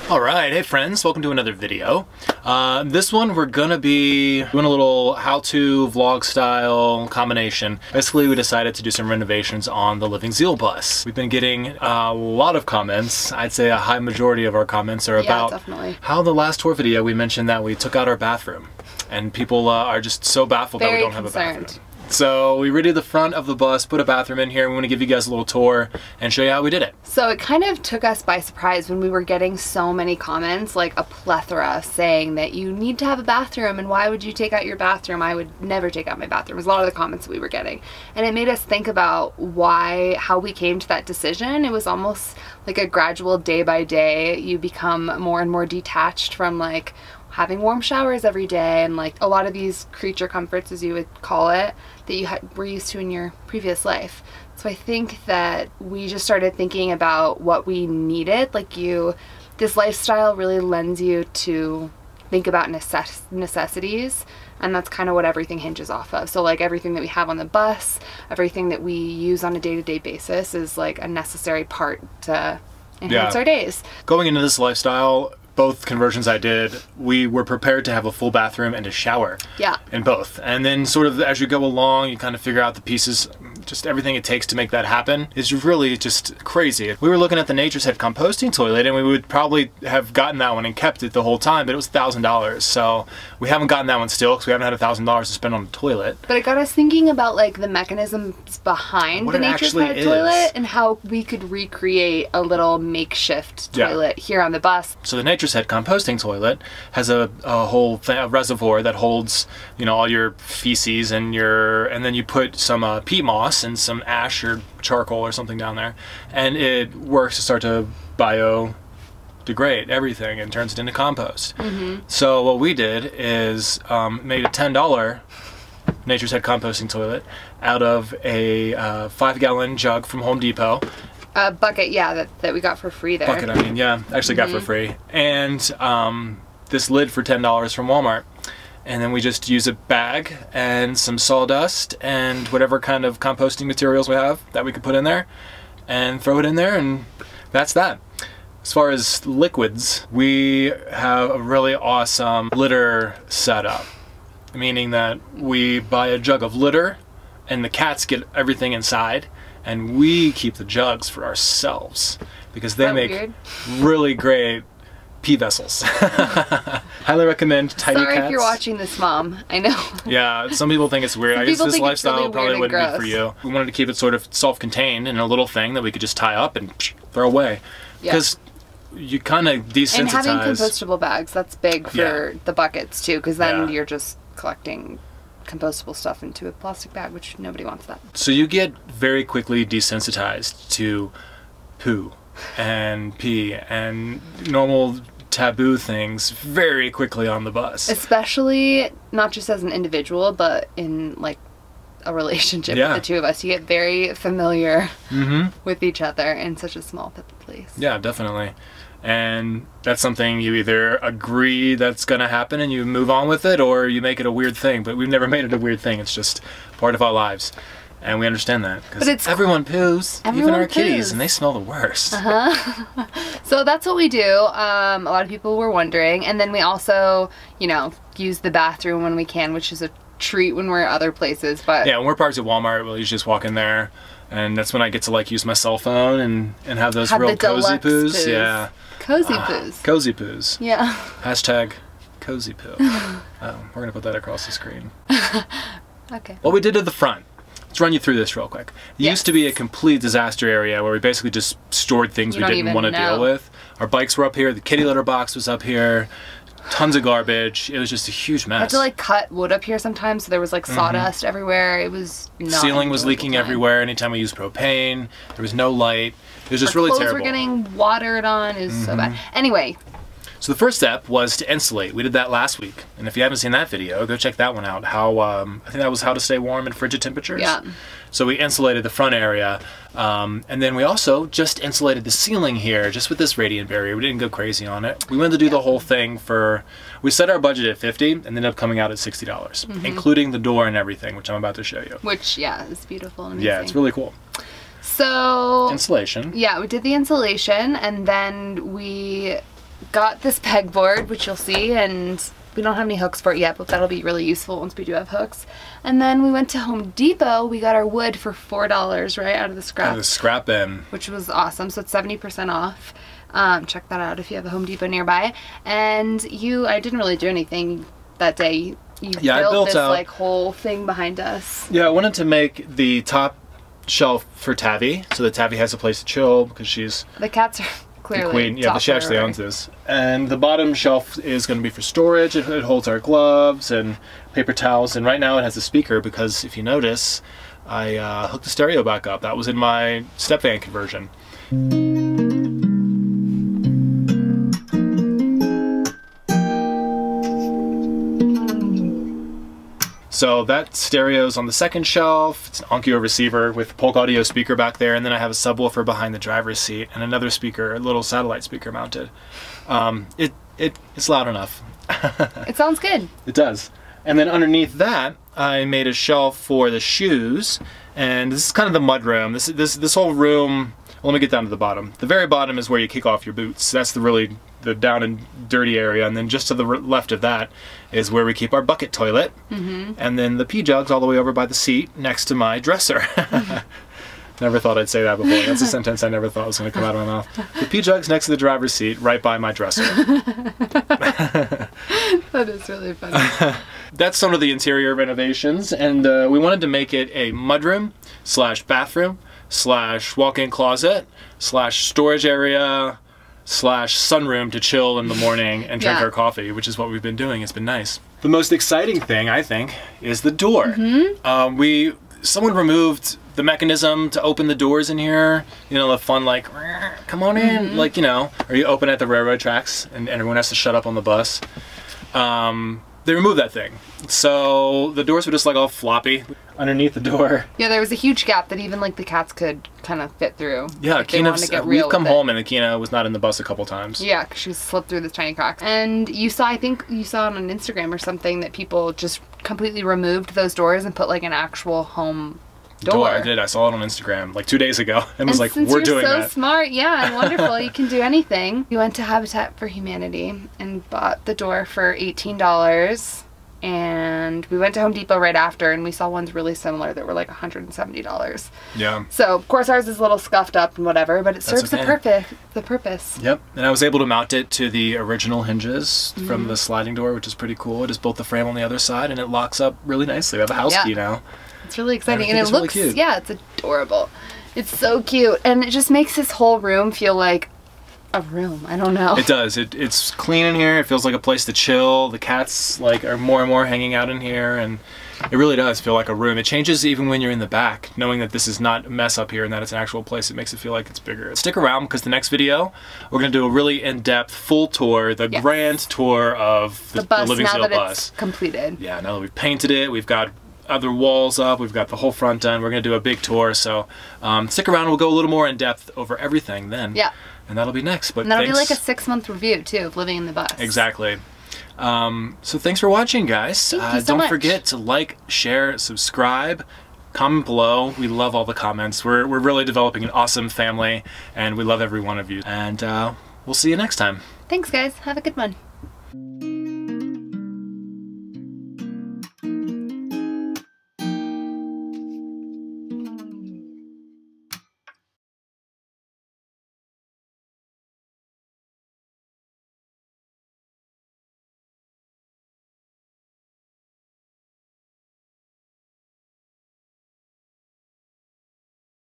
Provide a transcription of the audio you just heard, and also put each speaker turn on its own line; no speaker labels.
Alright, hey friends, welcome to another video. This one we're gonna be doing a little how-to vlog style combination. Basically we decided to do some renovations on the Living Zeal bus. We've been getting a lot of comments. I'd say a high majority of our comments are about how the last tour video we mentioned that we took out our bathroom. And people are just so baffled that we don't have a bathroom. So we redid the front of the bus, put a bathroom in here, and we want to give you guys a little tour and show you how we did it.
So it kind of took us by surprise when we were getting so many comments, like a plethora, saying that you need to have a bathroom and why would you take out your bathroom? I would never take out my bathroom. It was a lot of the comments that we were getting. And it made us think about how we came to that decision. It was almost like a gradual day by day. You become more and more detached from like having warm showers every day and like a lot of these creature comforts, as you would call it, that you were used to in your previous life. So I think that we just started thinking about what we needed. Like this lifestyle really lends you to think about necessities, and that's kind of what everything hinges off of. So like everything that we have on the bus, everything that we use on a day-to-day basis is like a necessary part to enhance our days.
Going into this lifestyle, both conversions I did, we were prepared to have a full bathroom and a shower. Yeah. In both. And then sort of as you go along, you kind of figure out the pieces, just everything it takes to make that happen is really just crazy. We were looking at the Nature's Head composting toilet and we would probably have gotten that one and kept it the whole time, but it was $1,000. So we haven't gotten that one still because we haven't had $1,000 to spend on the toilet.
But it got us thinking about like the mechanisms behind the Nature's Head toilet and how we could recreate a little makeshift toilet here on the bus.
So the Nature's Head composting toilet has a whole reservoir that holds, you know, all your feces and then you put some peat moss and some ash or charcoal or something down there, and it works to start to biodegrade everything and turns it into compost. So what we did is made a $10 Nature's Head composting toilet out of a 5-gallon jug from Home Depot.
A bucket, yeah, that we got for free there.
Bucket, I mean, yeah, actually got for free. And this lid for $10 from Walmart. And then we just use a bag and some sawdust and whatever kind of composting materials we have that we could put in there and throw it in there, and that's that. As far as liquids, we have a really awesome litter setup, meaning that we buy a jug of litter and the cats get everything inside, and we keep the jugs for ourselves because they make really great pee vessels. Highly recommend Tidy Cats.
Sorry if you're watching this, Mom. I know.
Yeah, some people think it's weird. I guess this lifestyle probably wouldn't be for you. We wanted to keep it sort of self-contained in a little thing that we could just tie up and throw away. Because you kind of desensitize.
And having compostable bags, that's big for the buckets too, because then you're just collecting compostable stuff into a plastic bag, which nobody wants that.
So you get very quickly desensitized to poo and pee and normal taboo things very quickly on the bus.
Especially not just as an individual, but in like a relationship with the two of us. You get very familiar with each other in such a small place. Yeah,
definitely. And that's something you either agree that's gonna happen and you move on with it, or you make it a weird thing. But we've never made it a weird thing. It's just part of our lives. And we understand that, because everyone poos, even our kitties, and they smell the worst.
So that's what we do. A lot of people were wondering. And then we also, you know, use the bathroom when we can, which is a treat when we're at other places. But
yeah, when we're parked at Walmart, we'll usually just walk in there, and that's when I get to like use my cell phone and have those real cozy poos. Yeah.
Cozy poos.
Cozy poos.
Yeah.
Hashtag cozy poo. We're going to put that across the screen.
Okay.
What we did to the front. Let's run you through this real quick. It used to be a complete disaster area where we basically just stored things we didn't want to deal with. Our bikes were up here, the kitty litter box was up here, tons of garbage. It was just a huge mess.
I had to like cut wood up here sometimes, so there was like sawdust everywhere. It was not
ceiling was leaking everywhere anytime we used propane. There was no light. It was just really terrible.
Our clothes were getting watered on. It was so bad. Anyway.
So the first step was to insulate. We did that last week, and if you haven't seen that video, go check that one out. I think that was how to stay warm in frigid temperatures.
Yeah.
So we insulated the front area, and then we also just insulated the ceiling here, just with this radiant barrier. We didn't go crazy on it. We wanted to do the whole thing we set our budget at $50 and ended up coming out at $60, including the door and everything, which I'm about to show you.
Which, yeah, is beautiful and amazing.
Yeah, it's really cool.
So
Insulation.
Yeah, we did the insulation, and then we got this pegboard, which you'll see, and we don't have any hooks for it yet, but that'll be really useful once we do have hooks. And then we went to Home Depot. We got our wood for $4, right, out of the scrap.
Out of the scrap bin.
Which was awesome, so it's 70% off. Check that out if you have a Home Depot nearby. And I didn't really do anything that day. You built this like whole thing behind us.
Yeah, I wanted to make the top shelf for Tavi, so that Tavi has a place to chill because she's
the cats are clearly
the queen. Yeah, but she actually owns this. And the bottom shelf is going to be for storage. It holds our gloves and paper towels. And right now it has a speaker because if you notice, I hooked the stereo back up. That was in my step van conversion. So that stereo's on the second shelf. It's an Onkyo receiver with Polk audio speaker back there, and then I have a subwoofer behind the driver's seat and another speaker, a little satellite speaker mounted. It's loud enough.
It sounds good.
It does. And then underneath that, I made a shelf for the shoes, and this is kind of the mud room. This whole room. Well, let me get down to the bottom. The very bottom is where you kick off your boots. That's the down and dirty area, and then just to the left of that is where we keep our bucket toilet, and then the pee jugs all the way over by the seat next to my dresser. Never thought I'd say that before. That's a sentence I never thought was going to come out of my mouth. The pee jug's next to the driver's seat, right by my dresser.
That is really funny.
That's some of the interior renovations, and we wanted to make it a mudroom / bathroom / walk-in closet / storage area / sunroom to chill in the morning and drink our coffee, which is what we've been doing. It's been nice. The most exciting thing, I think, is the door. Someone removed the mechanism to open the doors in here. You know, the fun, like, come on in, like, you know, or you open at the railroad tracks and everyone has to shut up on the bus. They removed that thing. So the doors were just like all floppy underneath the door. Yeah,
there was a huge gap that even like the cats could kind of fit through.
Yeah, we've come home and Akina was not in the bus a couple times.
Yeah, because she slipped through this tiny cracks. And you saw, I think you saw on Instagram or something that people just completely removed those doors and put like an actual home door.
I did. I saw it on Instagram like 2 days ago and was like, we're doing that.
You're so smart, yeah, and wonderful. You can do anything. We went to Habitat for Humanity and bought the door for $18. And we went to Home Depot right after, and we saw ones really similar that were like $170.
Yeah.
So of course ours is a little scuffed up and whatever, but it serves the purpose.
Yep. And I was able to mount it to the original hinges from the sliding door, which is pretty cool. I just built the frame on the other side, and it locks up really nicely. We have a house key now.
It's really exciting, and it looks really cute. Yeah, it's adorable. It's so cute, and it just makes this whole room feel like a room. I don't know.
It does. It's clean in here. It feels like a place to chill. The cats like are more and more hanging out in here, and it really does feel like a room. It changes even when you're in the back, knowing that this is not a mess up here and that it's an actual place. It makes it feel like it's bigger. Stick around because the next video we're going to do a really in-depth full tour, the grand tour of the Livingsdale bus.
It's completed.
Yeah, now that we've painted it, we've got other walls up, we've got the whole front done. We're going to do a big tour, so stick around. We'll go a little more in depth over everything then. Yeah. And that'll be next. But
that'll be like a 6-month review too of living in the bus.
Exactly. So thanks for watching, guys.
Thank you so
don't
much.
forget to like, share, subscribe, comment below. We love all the comments. We're really developing an awesome family, and we love every one of you. And we'll see you next time.
Thanks, guys. Have a good one.